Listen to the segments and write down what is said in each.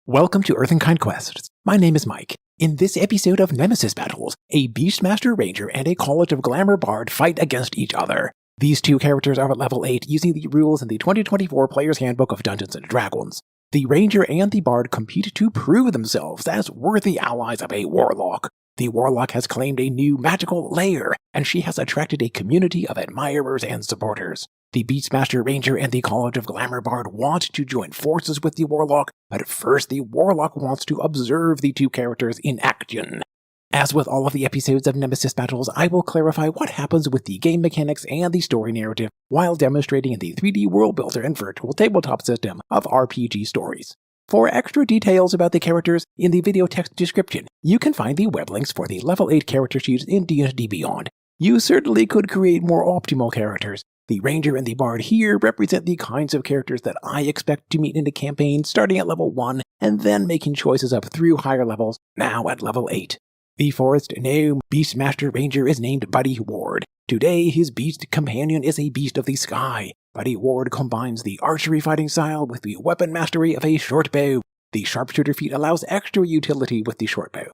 Welcome to Earthenkind Quests. My name is Mike. In this episode of Nemesis Battles, a Beastmaster Ranger and a College of Glamour Bard fight against each other. These two characters are at level 8 using the rules in the 2024 Player's Handbook of Dungeons & Dragons. The Ranger and the Bard compete to prove themselves as worthy allies of a Warlock. The Warlock has claimed a new magical lair, and she has attracted a community of admirers and supporters. The Beastmaster Ranger and the College of Glamour Bard want to join forces with the Warlock, but first the Warlock wants to observe the two characters in action. As with all of the episodes of Nemesis Battles, I will clarify what happens with the game mechanics and the story narrative while demonstrating in the 3D world builder and virtual tabletop system of RPG stories. For extra details about the characters, in the video text description, you can find the web links for the level 8 character sheets in D&D Beyond. You certainly could create more optimal characters. The Ranger and the Bard here represent the kinds of characters that I expect to meet in a campaign starting at level 1 and then making choices up through higher levels, now at level 8. The Forest Gnome Beastmaster Ranger is named Buddy Ward. Today, his beast companion is a beast of the sky. Buddy Ward combines the archery fighting style with the weapon mastery of a short bow. The sharpshooter feat allows extra utility with the short bow.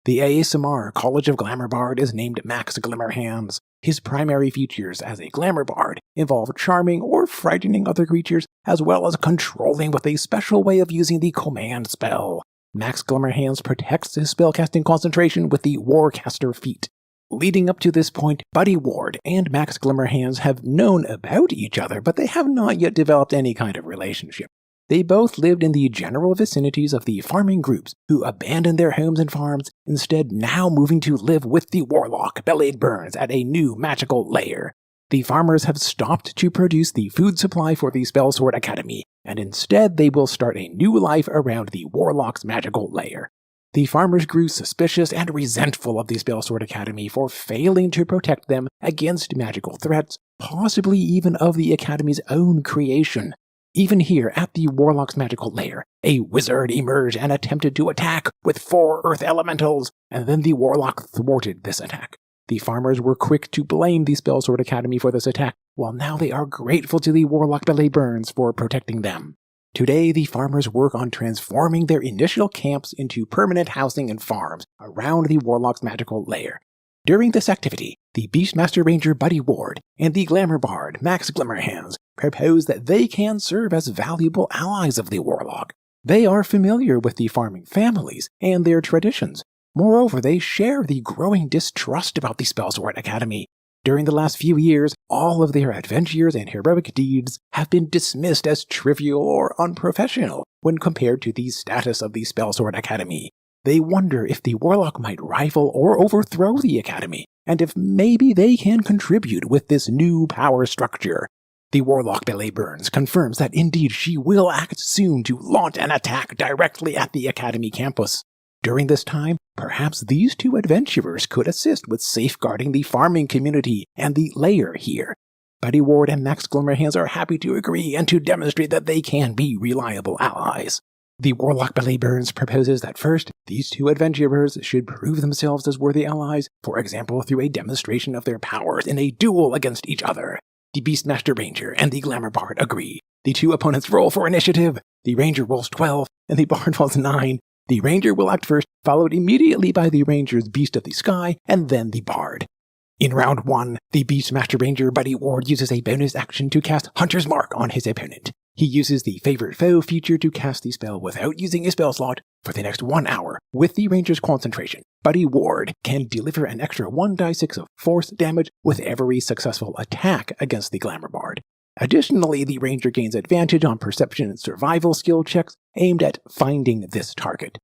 The ASMR College of Glamour Bard is named Max Glimmerhands. His primary features as a Glamour Bard involve charming or frightening other creatures, as well as controlling with a special way of using the command spell. Max Glimmerhands protects his spellcasting concentration with the Warcaster feat. Leading up to this point, Buddy Ward and Max Glimmerhands have known about each other, but they have not yet developed any kind of relationship. They both lived in the general vicinities of the farming groups, who abandoned their homes and farms, instead now moving to live with the Warlock, Belade Burns, at a new magical lair. The farmers have stopped to produce the food supply for the Spellsword Academy, and instead they will start a new life around the Warlock's magical lair. The farmers grew suspicious and resentful of the Spellsword Academy for failing to protect them against magical threats, possibly even of the Academy's own creation. Even here at the Warlock's magical lair, a wizard emerged and attempted to attack with 4 earth elementals, and then the Warlock thwarted this attack. The farmers were quick to blame the Spellsword Academy for this attack, while now they are grateful to the Warlock Belade Burns for protecting them. Today, the farmers work on transforming their initial camps into permanent housing and farms around the Warlock's magical lair. During this activity, the Beastmaster Ranger Buddy Ward and the Glamour Bard Max Glimmerhands propose that they can serve as valuable allies of the Warlock. They are familiar with the farming families and their traditions. Moreover, they share the growing distrust about the Spellsword Academy. During the last few years, all of their adventures and heroic deeds have been dismissed as trivial or unprofessional when compared to the status of the Spellsword Academy. They wonder if the Warlock might rival or overthrow the Academy, and if maybe they can contribute with this new power structure. The Warlock Belade Burns confirms that indeed she will act soon to launch an attack directly at the Academy campus. During this time, perhaps these two adventurers could assist with safeguarding the farming community and the lair here. Buddy Ward and Max Glimmerhands are happy to agree and to demonstrate that they can be reliable allies. The Warlock Belade Burns proposes that first, these two adventurers should prove themselves as worthy allies, for example through a demonstration of their powers in a duel against each other. The Beastmaster Ranger and the Glamour Bard agree. The two opponents roll for initiative. The Ranger rolls 12, and the Bard rolls 9. The Ranger will act first, followed immediately by the Ranger's Beast of the Sky, and then the Bard. In round 1, the Beastmaster Ranger Buddy Ward uses a bonus action to cast Hunter's Mark on his opponent. He uses the Favorite Foe feature to cast the spell without using a spell slot. For the next 1 hour, with the Ranger's concentration, Buddy Ward can deliver an extra 1d6 of force damage with every successful attack against the Glamour Bard. Additionally, the Ranger gains advantage on perception and survival skill checks aimed at finding this target.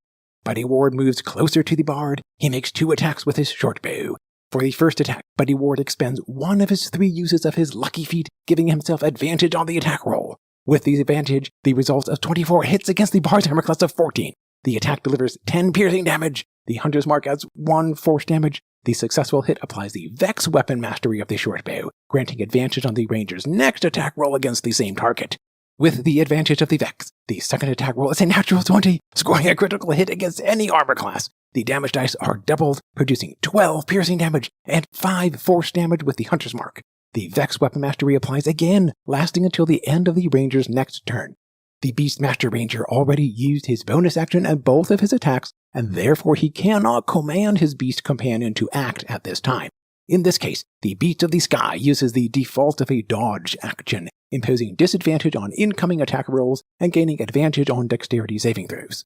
Buddy Ward moves closer to the Bard. He makes 2 attacks with his short bow. For the first attack, Buddy Ward expends 1 of his 3 uses of his lucky feat, giving himself advantage on the attack roll. With the advantage, the result of 24 hits against the Bard's armor class of 14. The attack delivers 10 piercing damage. The Hunter's Mark adds 1 force damage. The successful hit applies the Vex weapon mastery of the short bow, granting advantage on the Ranger's next attack roll against the same target. With the advantage of the Vex, the second attack roll is a natural 20, scoring a critical hit against any armor class. The damage dice are doubled, producing 12 piercing damage and 5 force damage with the Hunter's Mark. The Vex weapon mastery applies again, lasting until the end of the Ranger's next turn. The Beastmaster Ranger already used his bonus action at both of his attacks, and therefore he cannot command his Beast Companion to act at this time. In this case, the Beast of the Sky uses the default of a dodge action, imposing disadvantage on incoming attack rolls and gaining advantage on dexterity saving throws.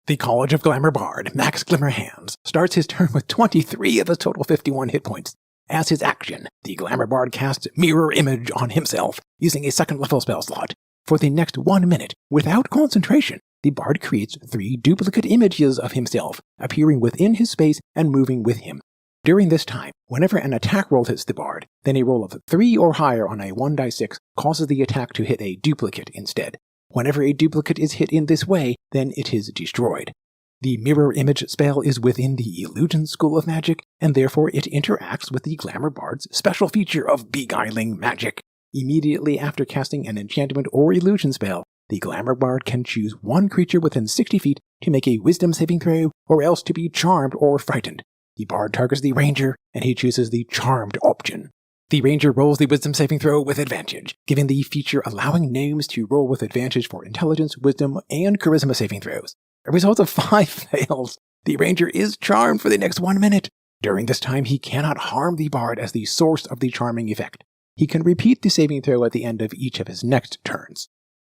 The College of Glamour Bard, Max Glimmerhands, starts his turn with 23 of his total 51 hit points. As his action, the Glamour Bard casts Mirror Image on himself, using a second level spell slot. For the next 1 minute, without concentration, the Bard creates 3 duplicate images of himself, appearing within his space and moving with him. During this time, whenever an attack roll hits the Bard, then a roll of 3 or higher on a 1d6 causes the attack to hit a duplicate instead. Whenever a duplicate is hit in this way, then it is destroyed. The Mirror Image spell is within the Illusion School of Magic, and therefore it interacts with the Glamour Bard's special feature of Beguiling Magic. Immediately after casting an enchantment or illusion spell, the Glamour Bard can choose one creature within 60 feet to make a Wisdom saving throw, or else to be charmed or frightened. The Bard targets the Ranger, and he chooses the Charmed option. The Ranger rolls the Wisdom saving throw with advantage, given the feature allowing gnomes to roll with advantage for Intelligence, Wisdom, and Charisma saving throws. A result of 5 fails. The Ranger is charmed for the next 1 minute. During this time, he cannot harm the Bard as the source of the charming effect. He can repeat the saving throw at the end of each of his next turns.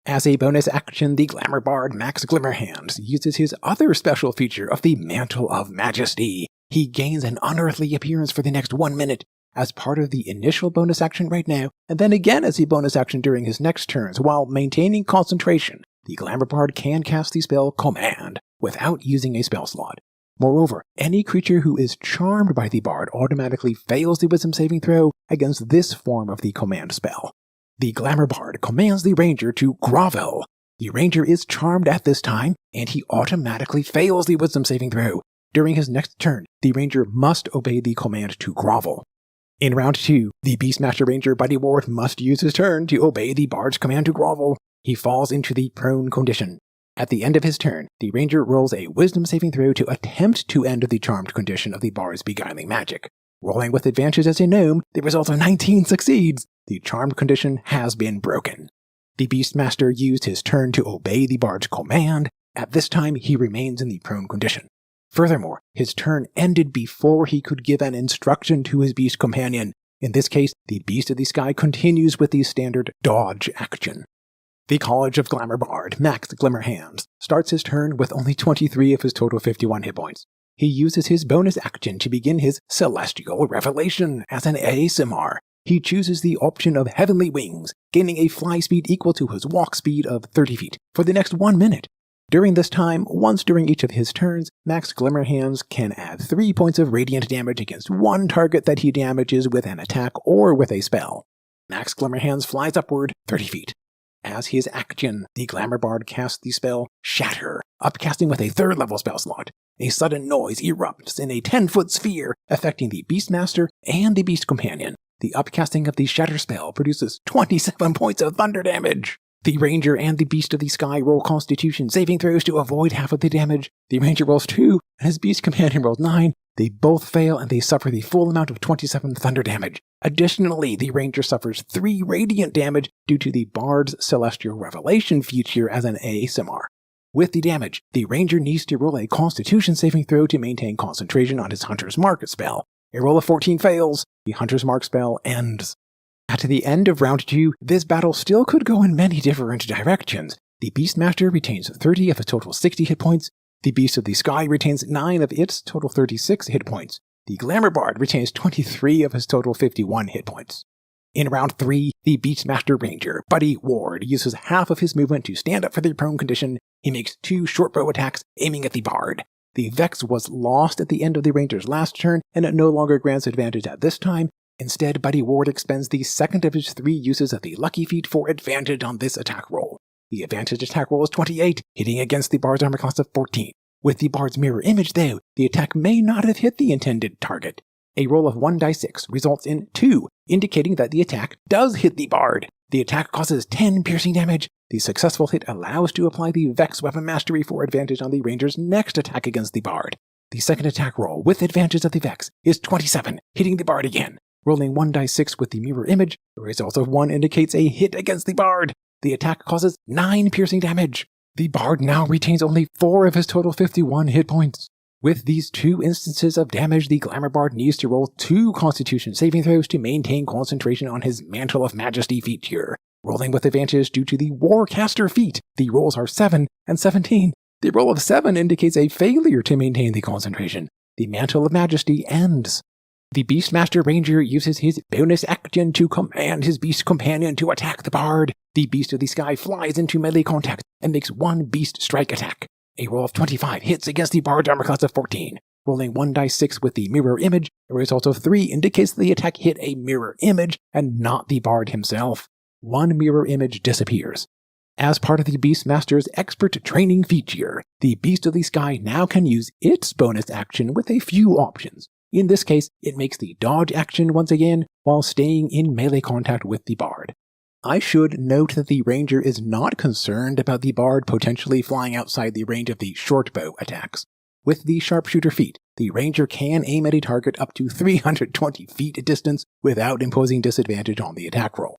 As a bonus action, the Glamour Bard Max Glimmerhands uses his other special feature of the Mantle of Majesty. He gains an unearthly appearance for the next 1 minute, as part of the initial bonus action right now, and then again as a bonus action during his next turns while maintaining concentration. The Glamour Bard can cast the spell Command without using a spell slot. Moreover, any creature who is charmed by the Bard automatically fails the Wisdom saving throw against this form of the command spell. The Glamour Bard commands the Ranger to grovel. The Ranger is charmed at this time, and he automatically fails the Wisdom saving throw. During his next turn, the Ranger must obey the command to grovel. In round 2, the Beastmaster Ranger Buddy Ward must use his turn to obey the Bard's command to grovel. He falls into the prone condition. At the end of his turn, the Ranger rolls a Wisdom saving throw to attempt to end the charmed condition of the Bard's Beguiling Magic. Rolling with advantage as a gnome, the result of 19 succeeds. The charmed condition has been broken. The Beastmaster used his turn to obey the Bard's command. At this time, he remains in the prone condition. Furthermore, his turn ended before he could give an instruction to his Beast Companion. In this case, the Beast of the Sky continues with the standard dodge action. The College of Glamour Bard, Max Glimmerhands, starts his turn with only 23 of his total 51 hit points. He uses his bonus action to begin his Celestial Revelation as an ASMR. He chooses the option of Heavenly Wings, gaining a fly speed equal to his walk speed of 30 feet for the next 1 minute. During this time, once during each of his turns, Max Glimmerhands can add 3 points of radiant damage against one target that he damages with an attack or with a spell. Max Glimmerhands flies upward 30 feet. As his action, the Glamour Bard casts the spell Shatter, upcasting with a 3rd level spell slot. A sudden noise erupts in a 10-foot sphere, affecting the Beastmaster and the Beast Companion. The upcasting of the Shatter spell produces 27 points of thunder damage. The Ranger and the Beast of the Sky roll Constitution saving throws to avoid half of the damage. The Ranger rolls 2, and his Beast Companion rolls 9. They both fail, and they suffer the full amount of 27 thunder damage. Additionally, the Ranger suffers 3 radiant damage due to the Bard's Celestial Revelation feature as an ASMR. With the damage, the Ranger needs to roll a Constitution saving throw to maintain concentration on his Hunter's Mark spell. A roll of 14 fails. The Hunter's Mark spell ends. At the end of round 2, this battle still could go in many different directions. The Beastmaster retains 30 of his total 60 hit points. The Beast of the Sky retains 9 of its total 36 hit points. The Glamour Bard retains 23 of his total 51 hit points. In round 3, the Beastmaster Ranger, Buddy Ward, uses half of his movement to stand up for the prone condition. He makes 2 shortbow attacks, aiming at the Bard. The Vex was lost at the end of the Ranger's last turn, and it no longer grants advantage at this time. Instead, Buddy Ward expends the second of his 3 uses of the Lucky Feat for advantage on this attack roll. The advantage attack roll is 28, hitting against the Bard's armor class of 14. With the Bard's Mirror Image, though, the attack may not have hit the intended target. A roll of 1d6 results in 2, indicating that the attack does hit the Bard. The attack causes 10 piercing damage. The successful hit allows to apply the Vex Weapon Mastery for advantage on the Ranger's next attack against the Bard. The second attack roll, with advantage of the Vex, is 27, hitting the Bard again. Rolling 1d6 with the Mirror Image, the result of 1 indicates a hit against the Bard. The attack causes 9 piercing damage. The bard now retains only 4 of his total 51 hit points. With these 2 instances of damage, the Glamour Bard needs to roll 2 Constitution saving throws to maintain concentration on his Mantle of Majesty feat tier. Rolling with advantage due to the Warcaster feat, the rolls are 7 and 17. The roll of 7 indicates a failure to maintain the concentration. The Mantle of Majesty ends. The Beastmaster Ranger uses his bonus action to command his beast companion to attack the bard. The Beast of the Sky flies into melee contact and makes 1 beast strike attack. A roll of 25 hits against the bard's armor class of 14. Rolling 1d6 with the mirror image, a result of 3 indicates that the attack hit a mirror image and not the bard himself. 1 mirror image disappears. As part of the Beastmaster's expert training feature, the Beast of the Sky now can use its bonus action with a few options. In this case, it makes the dodge action once again while staying in melee contact with the bard. I should note that the ranger is not concerned about the bard potentially flying outside the range of the shortbow attacks. With the sharpshooter feat, the ranger can aim at a target up to 320 feet distance without imposing disadvantage on the attack roll.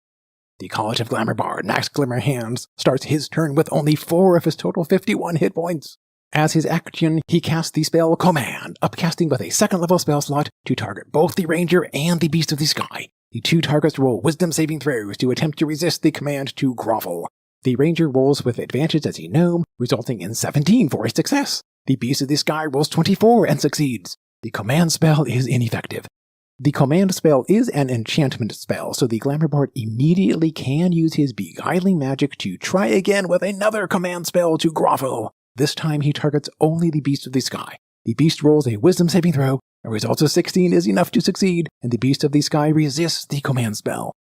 The College of Glamour Bard, Max Glimmerhands, starts his turn with only 4 of his total 51 hit points. As his action, he casts the spell Command, upcasting with a 2nd level spell slot to target both the Ranger and the Beast of the Sky. The 2 targets roll Wisdom saving throws to attempt to resist the command to grovel. The Ranger rolls with advantage as a gnome, resulting in 17 for a success. The Beast of the Sky rolls 24 and succeeds. The command spell is ineffective. The command spell is an enchantment spell, so the Glamour Bard immediately can use his beguiling magic to try again with another command spell to grovel. This time he targets only the Beast of the Sky. The Beast rolls a Wisdom saving throw, a result of 16 is enough to succeed, and the Beast of the Sky resists the command spell.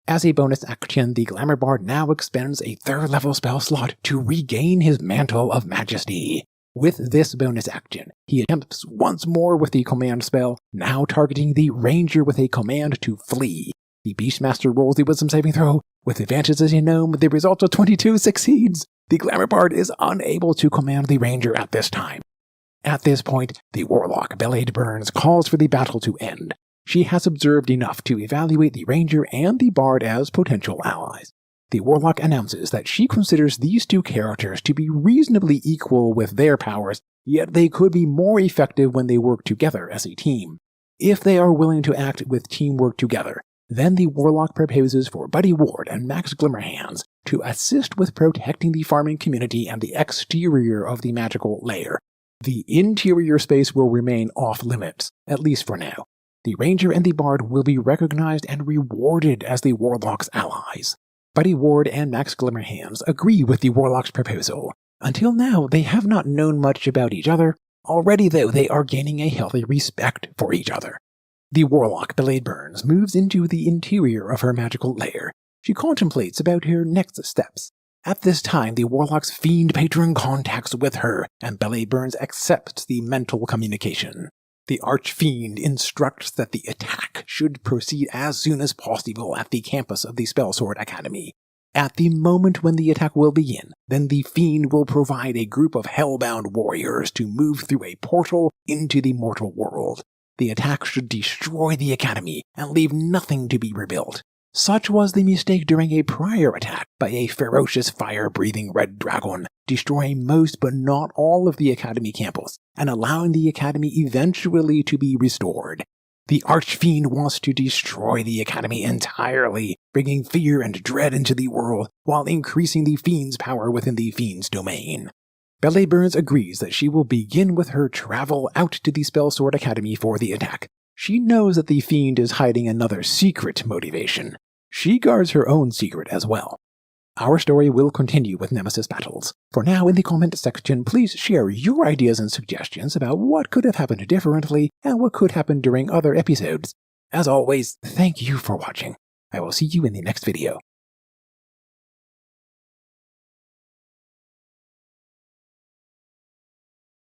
As a bonus action, the Glamour Bard now expends a 3rd level spell slot to regain his Mantle of Majesty. With this bonus action, he attempts once more with the command spell, now targeting the Ranger with a command to flee. The Beastmaster rolls the Wisdom saving throw. With advantage as a gnome, the result of 22 succeeds. The Glamour Bard is unable to command the Ranger at this time. At this point, the Warlock, Belaid Burns, calls for the battle to end. She has observed enough to evaluate the Ranger and the Bard as potential allies. The Warlock announces that she considers these 2 characters to be reasonably equal with their powers, yet they could be more effective when they work together as a team. If they are willing to act with teamwork together, then the Warlock proposes for Buddy Ward and Max Glimmerhands to assist with protecting the farming community and the exterior of the magical lair. The interior space will remain off limits, at least for now. The Ranger and the Bard will be recognized and rewarded as the Warlock's allies. Buddy Ward and Max Glimmerhands agree with the Warlock's proposal. Until now, they have not known much about each other. Already, though, they are gaining a healthy respect for each other. The Warlock, Belaid Burns, moves into the interior of her magical lair. She contemplates about her next steps. At this time, the Warlock's fiend patron contacts with her, and Belaid Burns accepts the mental communication. The Archfiend instructs that the attack should proceed as soon as possible at the campus of the Spellsword Academy. At the moment when the attack will begin, then the Fiend will provide a group of hellbound warriors to move through a portal into the mortal world. The attack should destroy the Academy and leave nothing to be rebuilt. Such was the mistake during a prior attack by a ferocious fire-breathing red dragon, destroying most but not all of the Academy campus, and allowing the Academy eventually to be restored. The Archfiend wants to destroy the Academy entirely, bringing fear and dread into the world, while increasing the Fiend's power within the Fiend's domain. Belaid Burns agrees that she will begin with her travel out to the Spellsword Academy for the attack. She knows that the Fiend is hiding another secret motivation. She guards her own secret as well. Our story will continue with Nemesis battles. For now, in the comment section, please share your ideas and suggestions about what could have happened differently and what could happen during other episodes. As always, thank you for watching. I will see you in the next video.